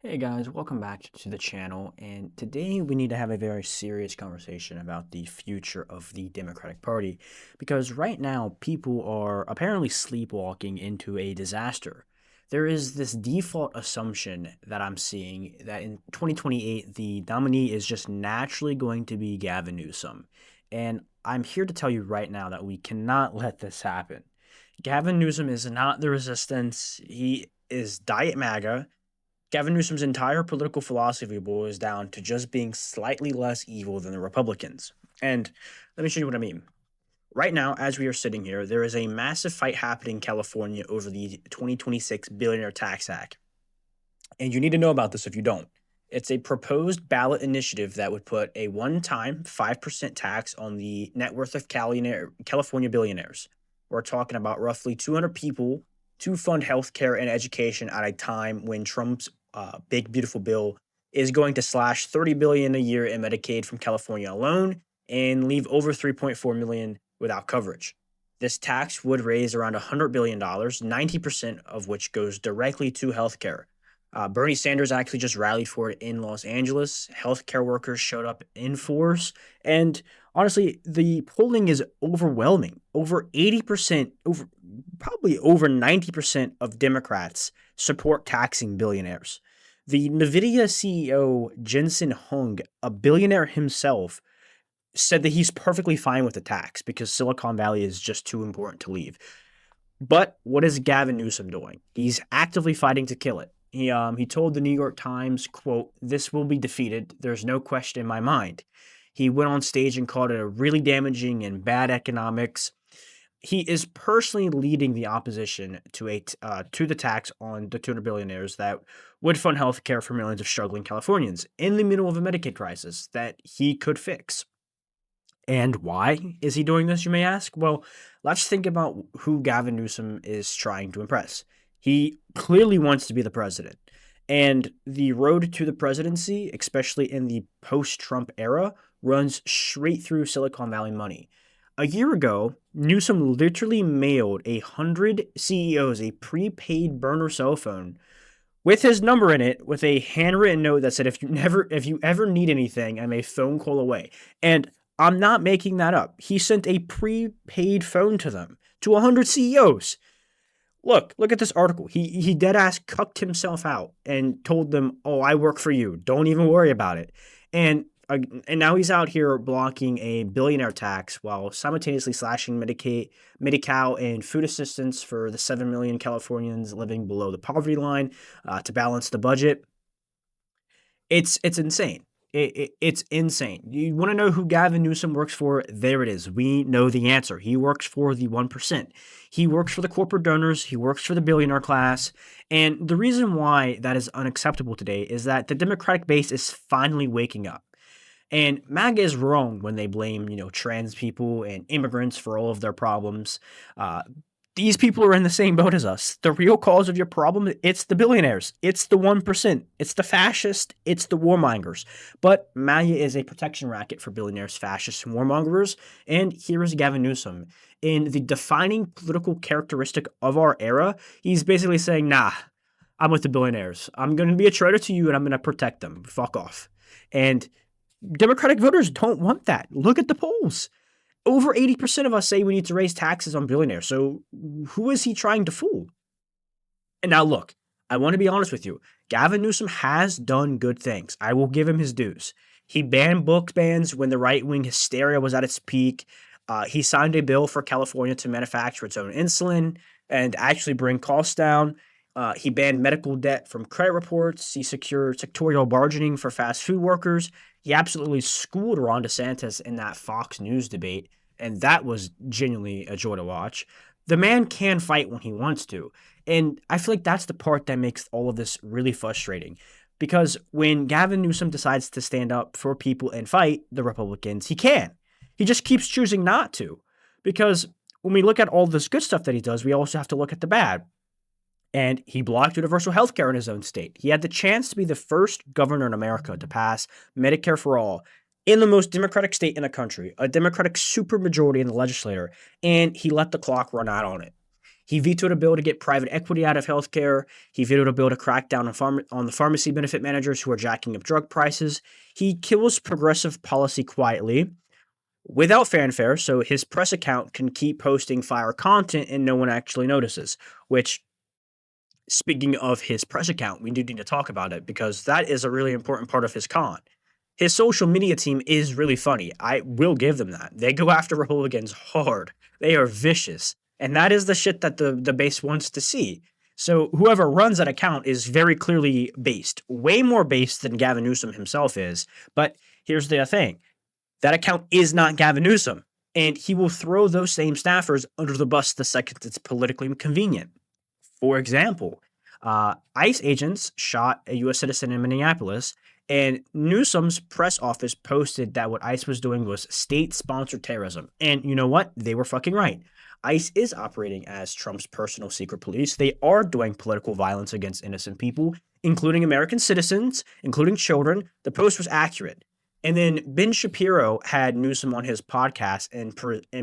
Hey guys, welcome back to the channel. And today we need to have a very serious conversation about the future of the Democratic Party because right now people are apparently sleepwalking into a disaster. There is this default assumption that I'm seeing that in 2028 the nominee is just naturally going to be Gavin Newsom. And I'm here to tell you right now that we cannot let this happen. Gavin Newsom is not the resistance. He is Diet MAGA. Gavin Newsom's entire political philosophy boils down to just being slightly less evil than the Republicans. And let me show you what I mean. Right now, as we are sitting here, there is a massive fight happening in California over the 2026 Billionaire Tax Act. And you need to know about this if you don't. It's a proposed ballot initiative that would put a one time 5% tax on the net worth of California billionaires. We're talking about roughly 200 people to fund healthcare and education at a time when Trump's big, beautiful bill is going to slash 30 billion dollars a year in Medicaid from California alone and leave over 3.4 million without coverage. This tax would raise around $100 billion, 90% of which goes directly to healthcare. Bernie Sanders actually just rallied for it in Los Angeles. Healthcare workers showed up in force. And honestly, the polling is overwhelming. Over 80%, probably over 90% of Democrats support taxing billionaires. The NVIDIA CEO, Jensen Huang, a billionaire himself, said that he's perfectly fine with the tax because Silicon Valley is just too important to leave. But what is Gavin Newsom doing? He's actively fighting to kill it. He told the New York Times, quote, "This will be defeated. There's no question in my mind." He went on stage and called it a really damaging and bad economics. He is personally leading the opposition to the tax on the 200 billionaires that would fund health care for millions of struggling Californians in the middle of a Medicaid crisis that he could fix. And why is he doing this, you may ask? Well, let's think about who Gavin Newsom is trying to impress. He clearly wants to be the president. And the road to the presidency, especially in the post Trump era, runs straight through Silicon Valley money. A year ago, Newsom literally mailed 100 CEOs a prepaid burner cell phone with his number in it with a handwritten note that said, if you ever need anything, I'm a phone call away. And I'm not making that up. He sent a prepaid phone to them, to 100 CEOs. Look at this article. He dead ass cucked himself out and told them, "Oh, I work for you. Don't even worry about it." And and now he's out here blocking a billionaire tax while simultaneously slashing Medicaid, Medi-Cal, and food assistance for the 7 million Californians living below the poverty line to balance the budget. It's insane. It's insane. You want to know who Gavin Newsom works for? There it is. We know the answer. He works for the 1%. He works for the corporate donors. He works for the billionaire class. And the reason why that is unacceptable today is that the Democratic base is finally waking up. And MAGA is wrong when they blame, trans people and immigrants for all of their problems. These people are in the same boat as us. The real cause of your problem, it's the billionaires. It's the 1%. It's the fascists. It's the warmongers. But MAGA is a protection racket for billionaires, fascists, and warmongers. And here is Gavin Newsom. In the defining political characteristic of our era, he's basically saying, nah, I'm with the billionaires. I'm going to be a traitor to you and I'm going to protect them. Fuck off. And Democratic voters don't want that. Look at the polls. Over 80% of us say we need to raise taxes on billionaires. So who is he trying to fool? And now look, I want to be honest with you. Gavin Newsom has done good things. I will give him his dues. He banned book bans when the right-wing hysteria was at its peak. He signed a bill for California to manufacture its own insulin and actually bring costs down. He banned medical debt from credit reports. He secured sectorial bargaining for fast food workers. He absolutely schooled Ron DeSantis in that Fox News debate, and that was genuinely a joy to watch. The man can fight when he wants to, and I feel like that's the part that makes all of this really frustrating. Because when Gavin Newsom decides to stand up for people and fight the Republicans, he can. He just keeps choosing not to. Because when we look at all this good stuff that he does, we also have to look at the bad. And he blocked universal health care in his own state. He had the chance to be the first governor in America to pass Medicare for all in the most democratic state in the country, a democratic supermajority in the legislature, and he let the clock run out on it. He vetoed a bill to get private equity out of healthcare. He vetoed a bill to crack down on the pharmacy benefit managers who are jacking up drug prices. He kills progressive policy quietly without fanfare, so his press account can keep posting fire content and no one actually notices. Which, speaking of his press account, we do need to talk about it because that is a really important part of his con. His social media team is really funny. I will give them that. They go after Republicans hard. They are vicious. And that is the shit that the base wants to see. So whoever runs that account is very clearly based, way more based than Gavin Newsom himself is. But here's the thing. That account is not Gavin Newsom. And he will throw those same staffers under the bus the second it's politically convenient. For example, ICE agents shot a U.S. citizen in Minneapolis, and Newsom's press office posted that what ICE was doing was state-sponsored terrorism. And you know what? They were fucking right. ICE is operating as Trump's personal secret police. They are doing political violence against innocent people, including American citizens, including children. The post was accurate. And then Ben Shapiro had Newsom on his podcast and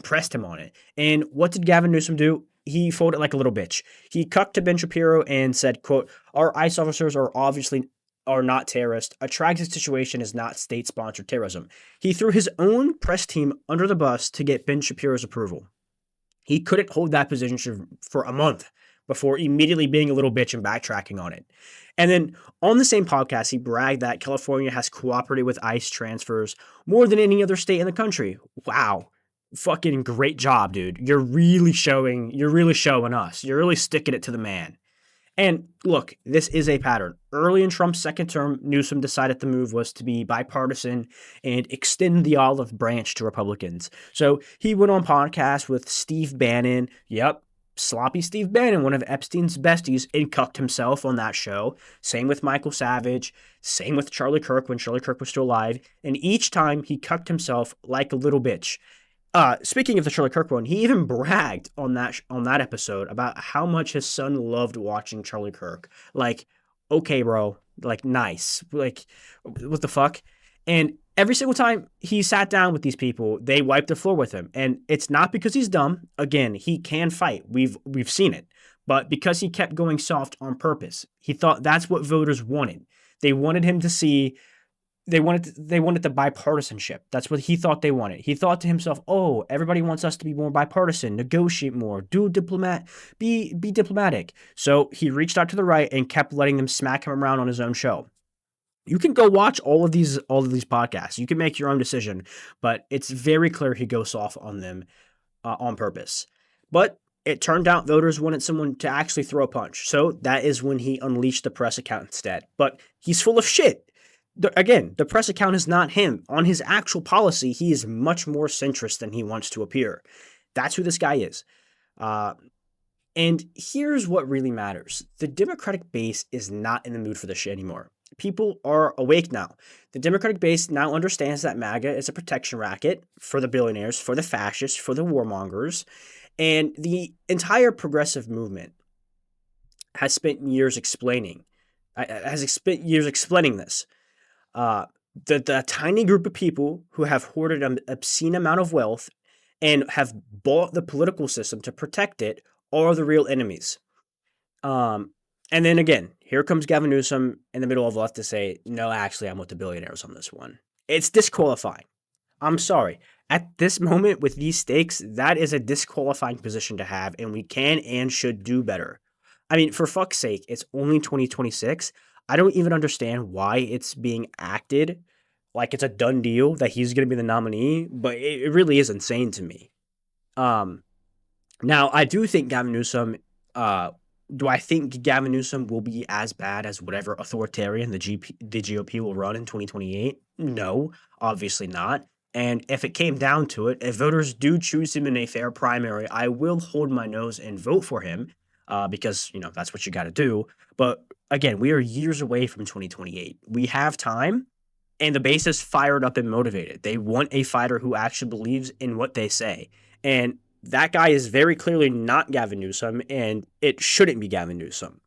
pressed him on it. And what did Gavin Newsom do? He folded like a little bitch. He cucked to Ben Shapiro and said, quote, "Our ICE officers are not terrorists. A tragic situation is not state-sponsored terrorism." He threw his own press team under the bus to get Ben Shapiro's approval. He couldn't hold that position for a month before immediately being a little bitch and backtracking on it. And then on the same podcast, he bragged that California has cooperated with ICE transfers more than any other state in the country. Wow. Fucking great job, dude. You're really showing us. You're really sticking it to the man. And look, this is a pattern. Early in Trump's second term, Newsom decided the move was to be bipartisan and extend the olive branch to Republicans. So he went on podcasts with Steve Bannon. Yep, sloppy Steve Bannon, one of Epstein's besties, and cucked himself on that show. Same with Michael Savage. Same with Charlie Kirk when Charlie Kirk was still alive. And each time he cucked himself like a little bitch. Speaking of the Charlie Kirk one, he even bragged on that episode about how much his son loved watching Charlie Kirk. Like, okay, bro, like nice, like what the fuck? And every single time he sat down with these people, they wiped the floor with him, and it's not because he's dumb. Again, he can fight. We've seen it, but because he kept going soft on purpose. He thought that's what voters wanted. They wanted him to see. They wanted the bipartisanship. That's what he thought they wanted. He thought to himself, "Oh, everybody wants us to be more bipartisan, negotiate more, be diplomatic." So he reached out to the right and kept letting them smack him around on his own show. You can go watch all of these podcasts. You can make your own decision, but it's very clear he goes off on them on purpose. But it turned out voters wanted someone to actually throw a punch. So that is when he unleashed the press account instead. But he's full of shit. Again, the press account is not him. On his actual policy, he is much more centrist than he wants to appear. That's who this guy is. And here's what really matters. The Democratic base is not in the mood for this shit anymore. People are awake now. The Democratic base now understands that MAGA is a protection racket for the billionaires, for the fascists, for the warmongers. And the entire progressive movement has spent years explaining this. The tiny group of people who have hoarded an obscene amount of wealth and have bought the political system to protect it are the real enemies. And then again, here comes Gavin Newsom in the middle of left to say, "No, actually, I'm with the billionaires on this one." It's disqualifying. I'm sorry. At this moment with these stakes, that is a disqualifying position to have, and we can and should do better. I mean, for fuck's sake, it's only 2026. I don't even understand why it's being acted like it's a done deal that he's going to be the nominee, but it really is insane to me. Now, I do think Gavin Newsom, do I think Gavin Newsom will be as bad as whatever authoritarian the GOP will run in 2028? No, obviously not. And if it came down to it, if voters do choose him in a fair primary, I will hold my nose and vote for him because, that's what you got to do. But again, we are years away from 2028. We have time, and the base is fired up and motivated. They want a fighter who actually believes in what they say. And that guy is very clearly not Gavin Newsom, and it shouldn't be Gavin Newsom.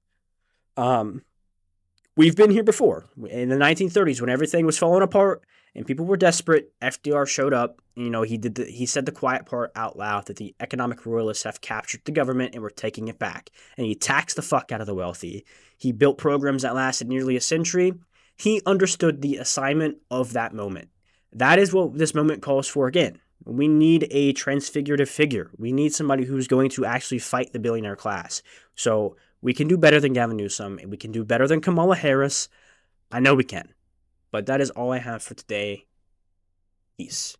We've been here before. In the 1930s, when everything was falling apart and people were desperate. FDR showed up. He said the quiet part out loud that the economic royalists have captured the government and we're taking it back. And he taxed the fuck out of the wealthy. He built programs that lasted nearly a century. He understood the assignment of that moment. That is what this moment calls for again. We need a transfigurative figure. We need somebody who's going to actually fight the billionaire class. So we can do better than Gavin Newsom, and we can do better than Kamala Harris. I know we can. But that is all I have for today. Peace.